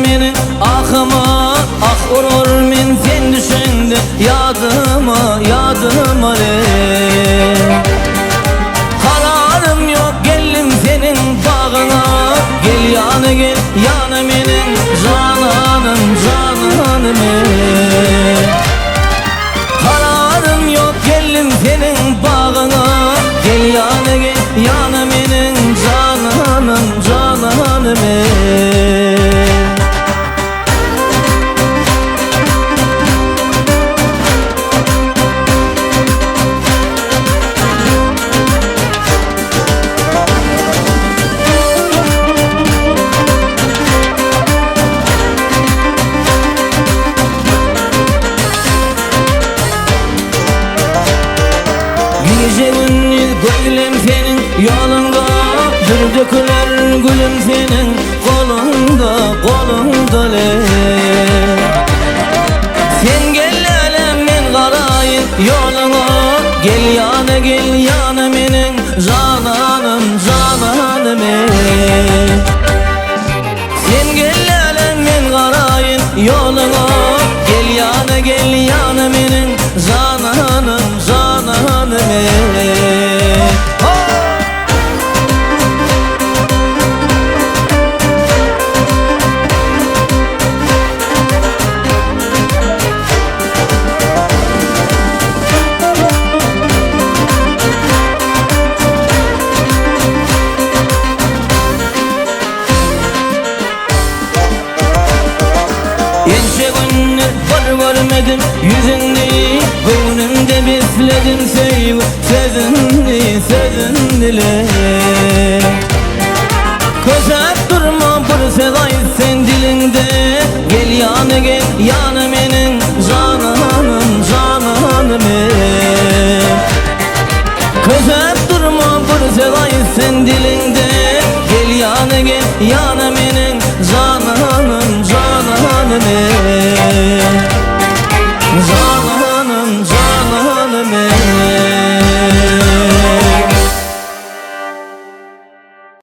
meni akıma ah urur men sen düşende yadıma le. Kararım yok geldim senin bağına, gel yana menin cananım Kararım yok geldim senin bağına, gel yana menin cananım Nice günler gülüm senin yolunda, bir döküler gülüm senin kolunda le. Sen gel hele men karayın yoluna, gel yana menin cananım Sen gel hele men karayın yoluna, gel yana menin cananım Enşe günler görmedim yüzünde, gönlümde besledim sevgi sözünle. Köşep durma bir sevay sen dilinde, gel yana